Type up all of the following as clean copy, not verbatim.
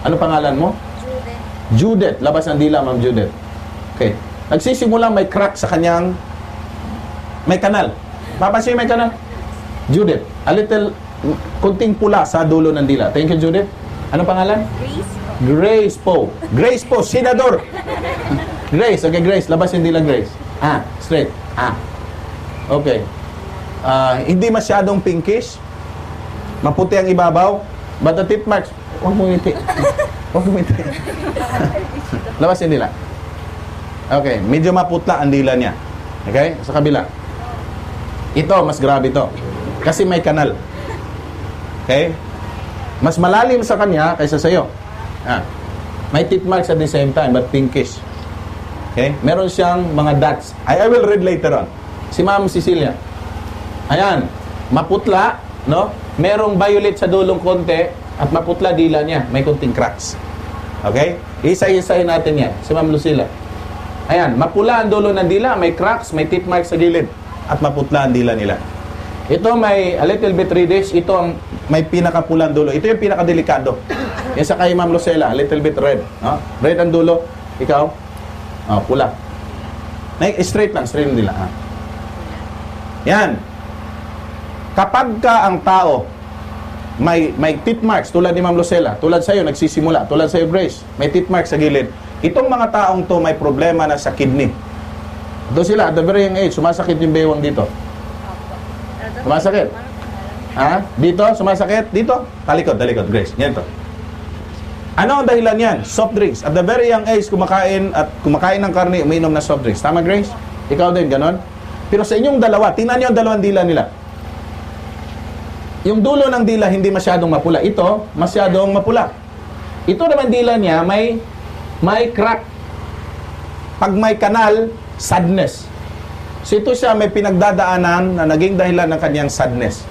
Ano pangalan mo? Judith. Judith. Labas ng dila, Ma'am Judith. Okay. Nagsisimula may crack sa kanyang may kanal. Papansin may kanal? Judith. A little, kunting pula sa dulo ng dila. Thank you, Judith. Ano pangalan? Grace. Grace po. Grace po, senador. Grace. Okay, Grace. Labas yung dila, Grace. Straight. Okay. Hindi masyadong pinkish. Maputi ang ibabaw. But the tip marks, huwag mo ngiti. Huwag mo ngiti. Labas yung dila. Okay. Medyo maputla ang dila niya. Okay? Sa kabila. Ito, mas grabe ito. Kasi may kanal. Okay? Mas malalim sa kanya kaysa sa'yo. May tip marks at the same time, but pinkish. Okay? Meron siyang mga dots. I will read later on. Si Ma'am Cecilia. Ayan. Maputla, no? Merong violet sa dulong konti at maputla dila niya. May kunting cracks. Okay? Isa-isahin natin yan. Si Ma'am Lucila. Ayan. Mapula ang dulo ng dila. May cracks, may tip marks sa gilid. At maputla ang dila nila. Ito may a little bit reddish. Ito ang may pinakapulang dulo. Ito yung pinakadelikado. Yan sa kay Ma'am Lucila, a little bit red. No? Red ang dulo. Ikaw? Pula. Straight lang. Straight lang dila. Yan. Kapag ka ang tao may tip marks, tulad ni Ma'am Lucila, tulad sa'yo, nagsisimula, tulad sa'yo, Grace, may tip marks sa gilid, itong mga taong to may problema na sa kidney. Doon sila, at the very young age, sumasakit yung bewang dito. Sumasakit? Dito? Sumasakit? Dito? Talikod, Grace. Yan to. Ano ang dahilan yan? Soft drinks. At the very young age, kumakain ng karne, umiinom na soft drinks. Tama, Grace? Ikaw din, ganon? Pero sa inyong dalawa, tingnan nyo ang dalawang dila nila. Yung dulo ng dila, hindi masyadong mapula. Ito, masyadong mapula. Ito naman dila niya, may crack. Pag may kanal, sadness. So ito siya may pinagdadaanan na naging dahilan ng kanyang sadness.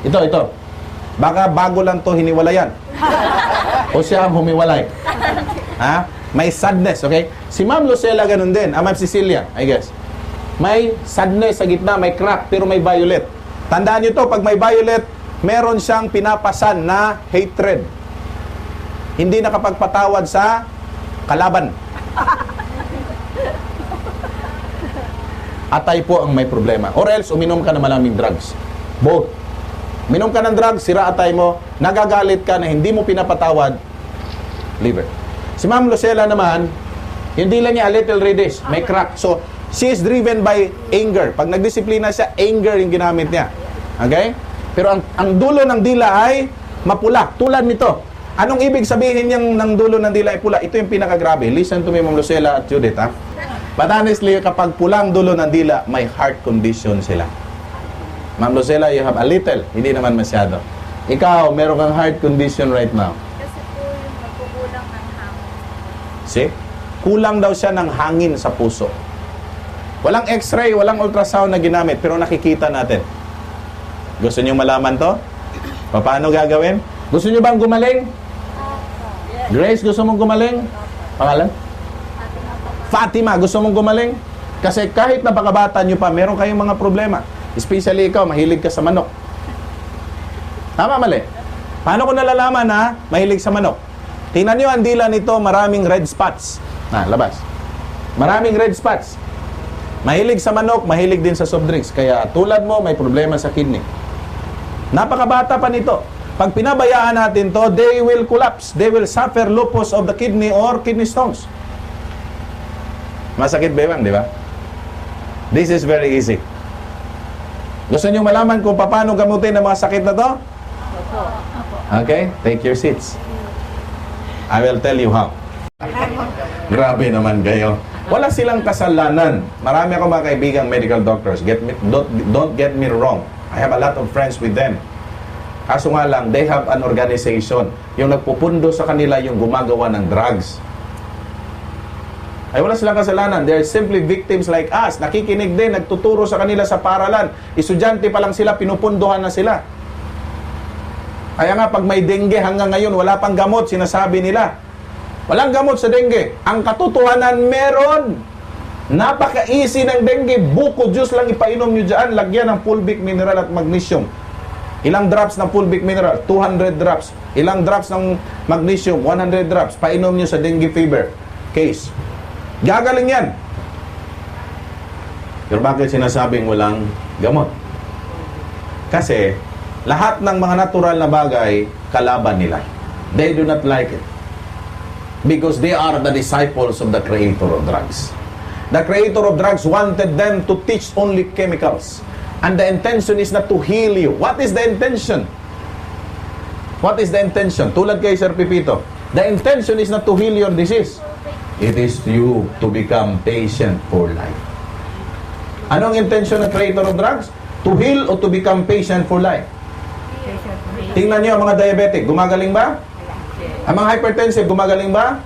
Ito. Baka bago lang to hiniwalayan. O siya ang humiwalay. May sadness, okay? Si Ma'am Lucila ganun din. Ma'am Cecilia, I guess. May sadness sa gitna, may crack, pero may violet. Tandaan nyo to, pag may violet, meron siyang pinapasan na hatred. Hindi nakapagpatawad sa kalaban. Atay po ang may problema. Or else, uminom ka na maraming drugs. Both. Minom ka ng drugs, sira atay mo, nagagalit ka na hindi mo pinapatawad, liver. Si Ma'am Lucila naman, hindi lang niya a little reddish, may crack. So, she is driven by anger. Pag nagdisiplina siya, anger yung ginamit niya. Okay? Pero ang dulo ng dila ay mapula. Tulad nito. Anong ibig sabihin niyang ng dulo ng dila ay pula? Ito yung pinakagrabe. Listen to me, Ma'am Lucila at Judith, But honestly, kapag pulang dulo ng dila, may heart condition sila. Ma'am Lucila, you have a little. Hindi naman masyado. Ikaw, meron kang heart condition right now. Kasi po yung nagkukulang ng hangin. See? Kulang daw siya ng hangin sa puso. Walang x-ray, walang ultrasound na ginamit, pero nakikita natin. Gusto niyo malaman to? Paano gagawin? Gusto niyo bang gumaling? Grace, gusto mong gumaling? Pangalan? Fatima, gusto mong gumaling? Kasi kahit napakabata niyo pa, meron kayong mga problema. Especially ikaw, mahilig ka sa manok. Tama, mali? Paano ko nalalaman na mahilig sa manok? Tingnan niyo ang dila nito, maraming red spots. Labas. Maraming red spots. Mahilig sa manok, mahilig din sa soft drinks. Kaya tulad mo, may problema sa kidney. Napakabata pa nito. Pag pinabayaan natin to, they will collapse. They will suffer lupus of the kidney or kidney stones. Masakit ba yun, di ba? This is very easy. Gusto niyo malaman kung paano gamutin ang mga sakit na to? Okay, take your seats. I will tell you how. Grabe naman kayo. Wala silang kasalanan. Marami akong mga kaibigang medical doctors. Don't get me wrong. I have a lot of friends with them. Kaso nga lang, they have an organization. Yung nagpupundo sa kanila yung gumagawa ng drugs. Ay wala silang kasalanan. They're simply victims like us. Nakikinig din, nagtuturo sa kanila sa paralan. Estudyante pa lang sila, pinupunduhan na sila. Kaya nga, pag may dengue hanggang ngayon, wala pang gamot, sinasabi nila. Walang gamot sa dengue. Ang katotohanan, meron. Napaka-easy ng dengue. Buko juice lang ipainom nyo dyan. Lagyan ng fulvic mineral at magnesium. Ilang drops ng fulvic mineral? 200 drops. Ilang drops ng magnesium? 100 drops. Painom nyo sa dengue fever case. Gagaling yan. Pero bakit sinasabing walang gamot? Kasi, lahat ng mga natural na bagay, kalaban nila. They do not like it. Because they are the disciples of the creator of drugs. The creator of drugs wanted them to teach only chemicals. And the intention is not to heal you. What is the intention? What is the intention? Tulad kay Sir Pipito. The intention is not to heal your disease. It is you to become patient for life. Anong intention ng creator of drugs? To heal or to become patient for life? Tingnan niyo ang mga diabetic, gumagaling ba? Ang mga hypertensive, gumagaling ba?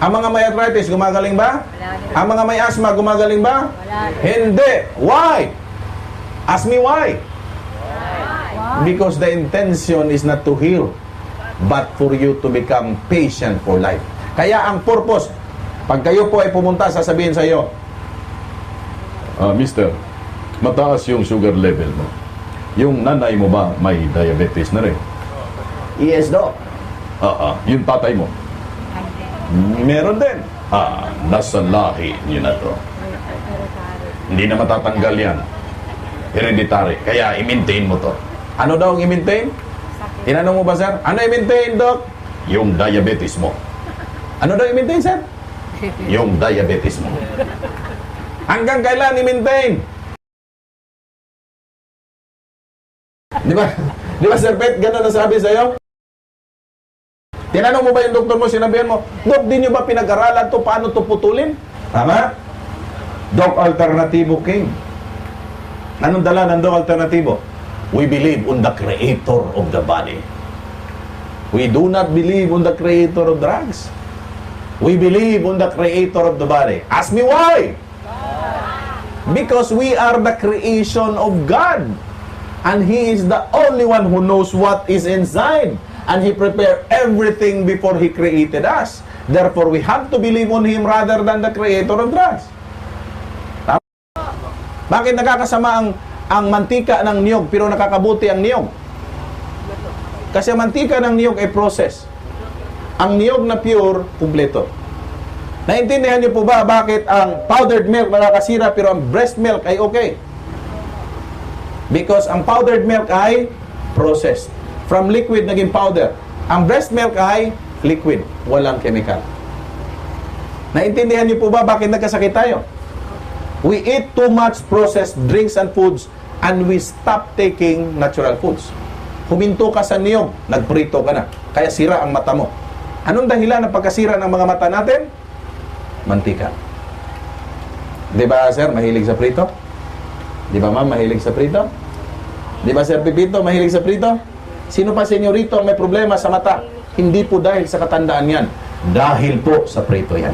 Ang mga may arthritis, gumagaling ba? Ang mga may asthma, gumagaling ba? Hindi. Why? Ask me why? Because the intention is not to heal, but for you to become patient for life. Kaya ang purpose, pag kayo po ay pumunta, sasabihin sa iyo, Mister, mataas yung sugar level mo. Yung nanay mo ba may diabetes na rin? Yes, Doc. Yung tatay mo? Meron din. Nasa lahi niyo na to. Hindi na matatanggal yan. Hereditary. Kaya i-maintain mo to. Ano daw ang i-maintain? Tinanong mo ba, sir? Ano i-maintain, Doc? Yung diabetes mo. Ano daw i-maintain, sir? Yung diabetes mo. Hanggang kailan i-maintain? Di ba? Di ba, Sir Pet? Ganun ang sabi sa'yo? Tinanong mo ba yung doktor mo, sinabihan mo, Dok, di nyo ba pinag-aralan to? Paano to putulin? Tama? Doc Alternativo King. Anong dala ng Doc Alternativo? We believe on the creator of the body. We do not believe on the creator of drugs. We believe on the creator of the body. Ask me why? Because we are the creation of God. And He is the only one who knows what is inside. And He prepared everything before He created us. Therefore, we have to believe on Him rather than the creator of drugs. Tama? Bakit nakakasama ang mantika ng niyog pero nakakabuti ang niyog? Kasi ang mantika ng niyog ay process. Ang niyog na pure, kumpleto. Naintindihan niyo po ba bakit ang powdered milk nakakasira pero ang breast milk ay okay? Because ang powdered milk ay processed. From liquid naging powder. Ang breast milk ay liquid. Walang chemical. Naintindihan niyo po ba bakit nagkasakit tayo? We eat too much processed drinks and foods and we stop taking natural foods. Huminto ka sa niyog, nagprito ka na. Kaya sira ang mata mo. Anong dahilan ng pagkasira ng mga mata natin? Mantika. Di ba, sir, mahilig sa prito? Di ba, ma'am, mahilig sa prito? Di ba, Sir Pipito, mahilig sa prito? Sino pa senyorito ang may problema sa mata? Hindi po dahil sa katandaan yan. Dahil po sa prito yan.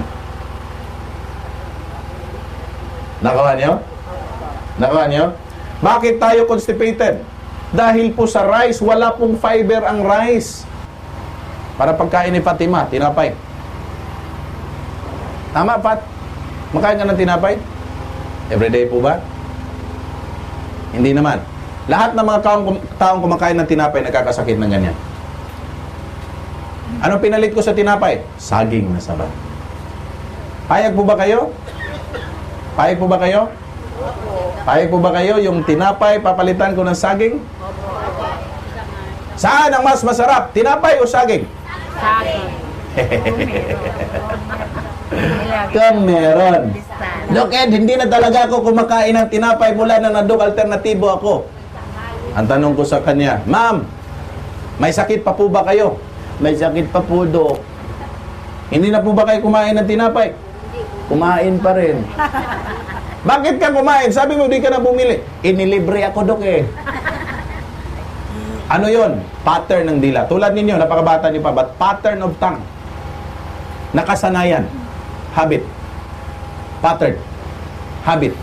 Nakawa niyo? Nakawa niyo? Bakit tayo constipated? Dahil po sa rice, wala pong fiber ang rice. Para pagkain ni Fatima, tinapay. Tama, Pat? Makain ka ng tinapay? Everyday po ba? Hindi naman. Lahat ng mga taong kumakain ng tinapay nagkakasakit ng ganyan. Anong pinalit ko sa tinapay? Saging na saba. Payag po ba kayo? Payag po ba kayo? Payag po ba kayo yung tinapay papalitan ko ng saging? Saan ang mas masarap? Tinapay o saging? Saging. Kung meron. Dok Ed, hindi na talaga ako kumakain ng tinapay mula na nadok alternatibo ako. Ang tanong ko sa kanya, Ma'am, may sakit pa po ba kayo? May sakit pa po, Dok. Hindi na po ba kayo kumain ng tinapay? Kumain pa rin. Bakit ka kumain? Sabi mo, di ka na bumili. Inilibre ako, Dok eh. Ano yon? Pattern ng dila. Tulad ninyo, napakabata niyo pa, but pattern of tongue. Nakasanayan. Habit. Pattern. Habit.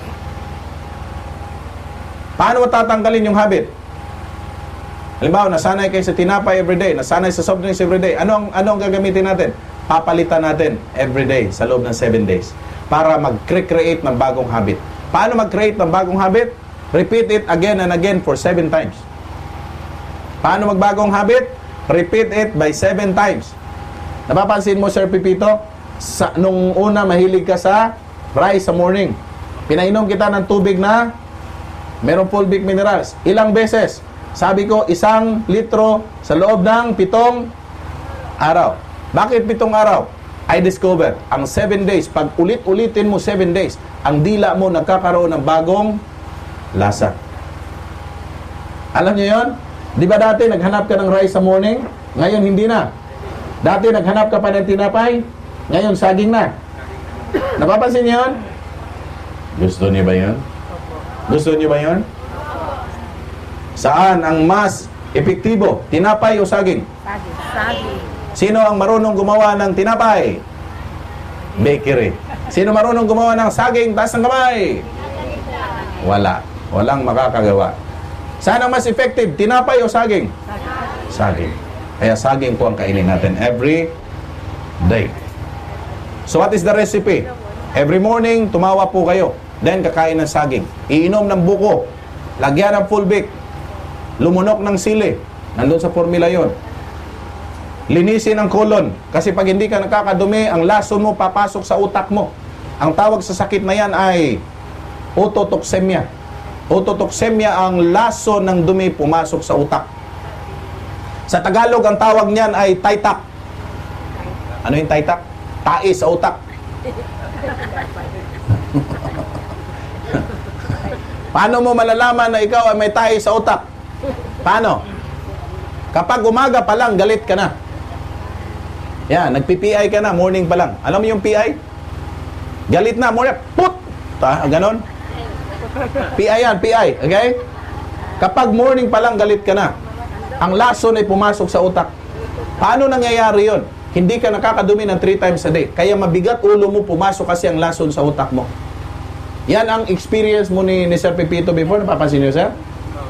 Paano matatanggalin yung habit? Halimbawa, nasanay kayo sa tinapay everyday, nasanay sa soft drinks everyday. Ano ang gagamitin natin? Papalitan natin everyday sa loob ng 7 days para mag-create ng bagong habit. Paano mag-create ng bagong habit? Repeat it again and again for 7 times. Paano magbagong habit? Repeat it by 7 times. Napapansin mo, Sir Pipito? Nung una, mahilig ka sa rice sa morning. Pinainom kita ng tubig na merong fulvic minerals. Ilang beses? Sabi ko, 1 litro sa loob ng 7 araw. Bakit 7 araw? I discovered, ang 7 days, pag ulit-ulitin mo 7 days, ang dila mo nagkakaroon ng bagong lasa. Alam niyo yon? Di ba dati naghanap ka ng rice sa morning? Ngayon hindi na. Dati naghanap ka pa ng tinapay? Ngayon saging na. Napapansin niyo yun? Gusto niyo ba yun? Gusto niyo ba yun? Saan ang mas epektibo? Tinapay o saging? Saging. Saging. Sino ang marunong gumawa ng tinapay? Bakery. Sino marunong gumawa ng saging? Taas ng kamay. Wala. Walang makakagawa. Saan ang mas effective? Tinapay o saging? Saging. Kaya saging po ang kainin natin every day. So what is the recipe? Every morning, tumawa po kayo. Then kakain ng saging. Iinom ng buko. Lagyan ng fulvic. Lumunok ng sili. Nandun sa formula yon. Linisin ang colon. Kasi pag hindi ka nakakadumi, ang lason mo papasok sa utak mo. Ang tawag sa sakit na yan ay ototoxemia. Ototoxemia ang lason ng dumi pumasok sa utak. Sa Tagalog, ang tawag niyan ay taytak. Ano yung taytak? Tais sa utak. Paano mo malalaman na ikaw ay may tais sa utak? Paano? Kapag umaga pa lang, galit ka na. Yan, nagpi-PI ka na, morning pa lang. Alam mo yung PI? Galit na, morning, put! Ganon? PI yan, PI, okay? Kapag morning pa lang, galit ka na. Ang lason ay pumasok sa utak. Paano nangyayari yon? Hindi ka nakakadumi ng 3 times a day. Kaya mabigat ulo mo, pumasok kasi ang lason sa utak mo. Yan ang experience mo ni Sir Pipito before. Napapansin niyo, sir?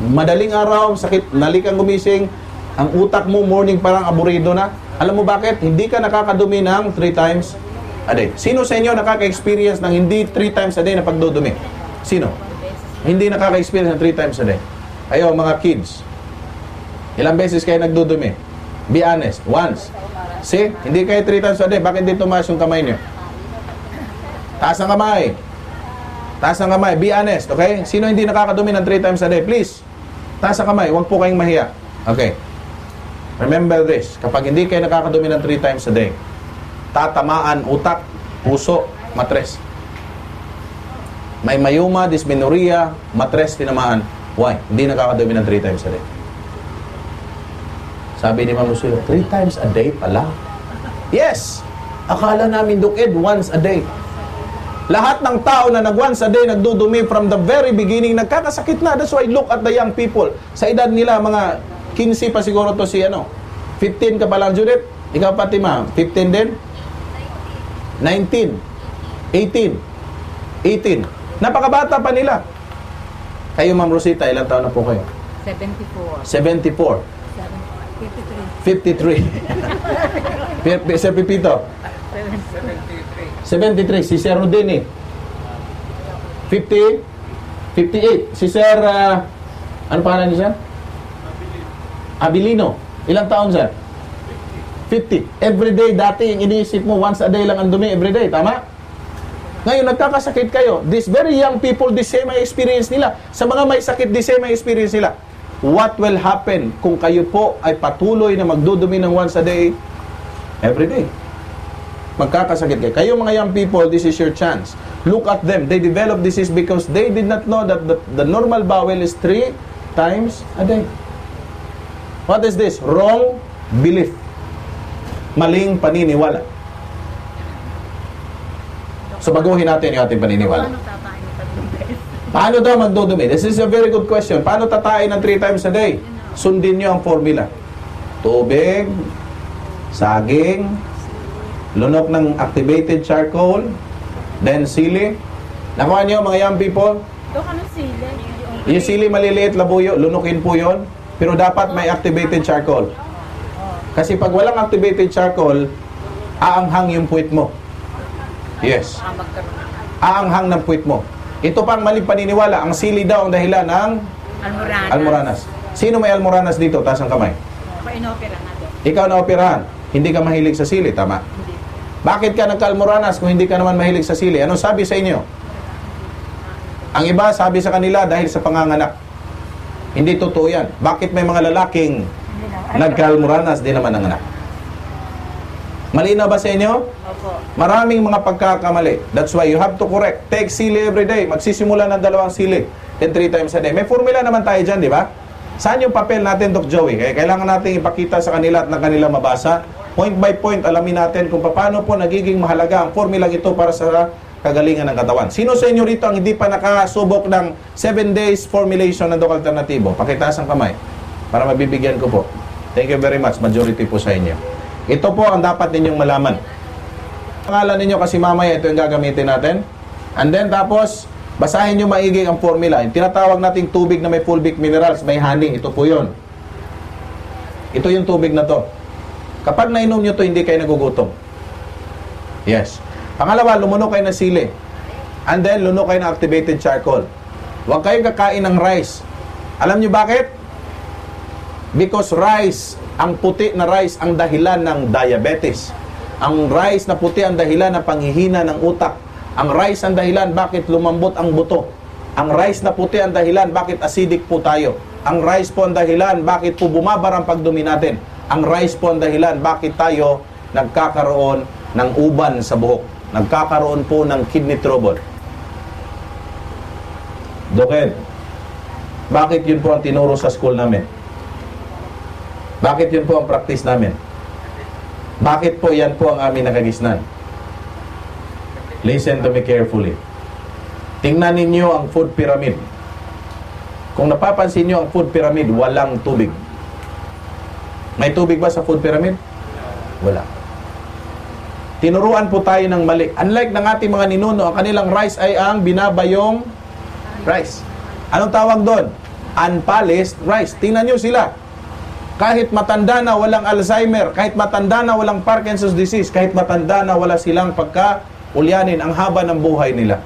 Madaling araw, sakit, nalikang gumising, ang utak mo morning parang aburido na. Alam mo bakit? Hindi ka nakakadumi ng 3 times a day. Sino sa inyo nakaka-experience ng hindi 3 times a day na pagdudumi? Sino? Hindi nakaka-experience ng 3 times a day. Ayo, mga kids. Ilang beses kayo nagdudumi? Be honest. Once. See? Hindi kayo 3 times a day. Bakit hindi tumaas yung kamay niyo? Taas ang kamay. Taas ang kamay. Be honest. Okay? Sino hindi nakakadumi ng 3 times a day? Please. Taas ang kamay. Huwag po kayong mahiya. Okay. Remember this. Kapag hindi kayo nakakadumi ng 3 times a day, tatamaan utak, puso, matres. May mayuma, dysmenorrhea, matres, tinamaan. Why? Hindi nakakadumi ng 3 times a day. Sabi ni Ma'am Lucille, 3 times a day pala? Yes! Akala namin dukid once a day. Lahat ng tao na nag-once a day, nagdudumi from the very beginning, nagkakasakit na. That's why look at the young people. Sa edad nila, mga 15 pa siguro to si 15 ka pa lang, Judith? Ikaw pati, ma'am? 15 din? 19? 18? 18? Napakabata pa nila. Kayo, Ma'am Rosita, ilang taon na po kayo? 74. 74. 53. 53. Sir Pipito? 73. Si Sir Rodini? 50? 58. Si Sir, ano pangalan niyo, Sir? Abilino. Ilang taon, Sir? 50. Everyday, dati yung iniisip mo, once a day lang ang dumi, everyday. Tama? Ngayon, nagkakasakit kayo. These very young people, the same ay experience nila. Sa mga may sakit, the same ay experience nila. What will happen kung kayo po ay patuloy na magdudumi ng once a day, everyday? Magkakasakit kayo. Kayo mga young people, this is your chance. Look at them. They develop disease because they did not know that the normal bowel is 3 times a day. What is this? Wrong belief. Maling paniniwala. So baguhin natin yung ating paniniwala. Paano daw magdudumi? This is a very good question. Paano tatayin ng 3 times a day? Sundin nyo ang formula. Tubig, saging, lunok ng activated charcoal, then sili. Nakuha nyo mga young people? Doon ka ng sili. Yung sili maliliit, labuyo, lunukin po yon. Pero dapat may activated charcoal. Kasi pag walang activated charcoal, aanghang yung puwit mo. Yes. Aanghang ng puwit mo. Ito pang maling paniniwala. Ang sili daw ang dahilan ng Almoranas. almoranas. Sino may almoranas dito? Taas ang kamay. Ako inopera na doon. Ikaw na operahan, hindi ka mahilig sa sili, tama? Hindi. Bakit ka nagka-almoranas kung hindi ka naman mahilig sa sili? Anong sabi sa inyo? Ang iba sabi sa kanila dahil sa panganganak. Hindi totoo yan. Bakit may mga lalaking Hindi na. nagka-almoranas, di naman nanganak? Malinaw ba sa inyo? Opo. Maraming mga pagkakamali. That's why you have to correct. Take sili every day. Magsisimula ng 2 sili and 3 times a day. May formula naman tayo dyan, di ba? Saan yung papel natin, Doc Joey? Kaya kailangan natin ipakita sa kanila at na kanila mabasa. Point by point, alamin natin kung paano po nagiging mahalaga ang formulang ito para sa kagalingan ng katawan. Sino sa inyo rito ang hindi pa nakasubok ng 7 days formulation ng Doc Alternativo? Pakitaas ang kamay para mabibigyan ko po. Thank you very much. Majority po sa inyo. Ito po ang dapat ninyong malaman. Pangalan ninyo kasi mamaya ito yung gagamitin natin. And then tapos, basahin nyo maigi ang formula. Yung tinatawag nating tubig na may fulvic minerals, may honey. Ito po yun. Ito yung tubig na to. Kapag nainom nyo to, hindi kayo nagugutom. Yes. Pangalawa, lumunok kayo ng sili. And then, lunok kayo ng activated charcoal. Huwag kayong kakain ng rice. Alam nyo bakit? Because rice, ang puti na rice, ang dahilan ng diabetes. Ang rice na puti ang dahilan ng panghihina ng utak. Ang rice ang dahilan bakit lumambot ang buto. Ang rice na puti ang dahilan bakit acidic po tayo. Ang rice po ang dahilan bakit po bumabar ang pagdumi natin. Ang rice po ang dahilan bakit tayo nagkakaroon ng uban sa buhok. Nagkakaroon po ng kidney trouble. Doked, bakit yun po ang tinuro sa school namin? Bakit yun po ang practice namin? Bakit po yan po ang aming nakagisnan? Listen to me carefully. Tingnan ninyo ang food pyramid. Kung napapansin nyo ang food pyramid, walang tubig. May tubig ba sa food pyramid? Wala. Tinuruan po tayo ng mali. Unlike ng ating mga ninuno, ang kanilang rice ay ang binabayong rice. Anong tawag doon? Unpolished rice. Tingnan nyo sila. Kahit matanda na walang Alzheimer, kahit matanda na walang Parkinson's disease, kahit matanda na wala silang pagka-ulyanin, ang haba ng buhay nila.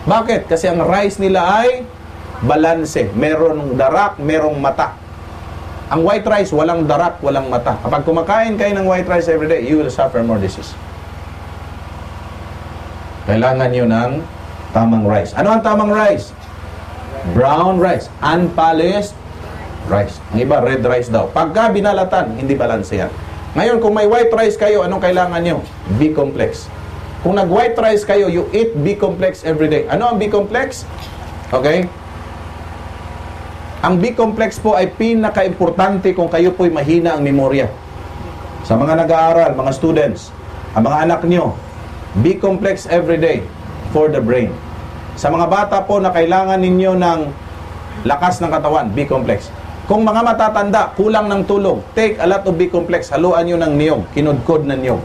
Bakit? Kasi ang rice nila ay balanse. Merong darak, merong mata. Ang white rice, walang darak, walang mata. Kapag kumakain kayo ng white rice every day, you will suffer more disease. Kailangan nyo ng tamang rice. Ano ang tamang rice? Brown rice. Unpolished rice. Ang iba, red rice daw. Pagka binalatan, hindi balanse yan. Ngayon, kung may white rice kayo, anong kailangan nyo? B-complex. Kung nag-white rice kayo, you eat B-complex every day. Ano ang B-complex? Okay? Ang B-complex po ay pinaka-importante kung kayo po'y mahina ang memorya. Sa mga nag-aaral, mga students, ang mga anak nyo, B-complex every day for the brain. Sa mga bata po na kailangan ninyo ng lakas ng katawan, B-complex. Kung mga matatanda, kulang ng tulog, take a lot of B-complex, haluan nyo ng niyog, kinudkod na niyog.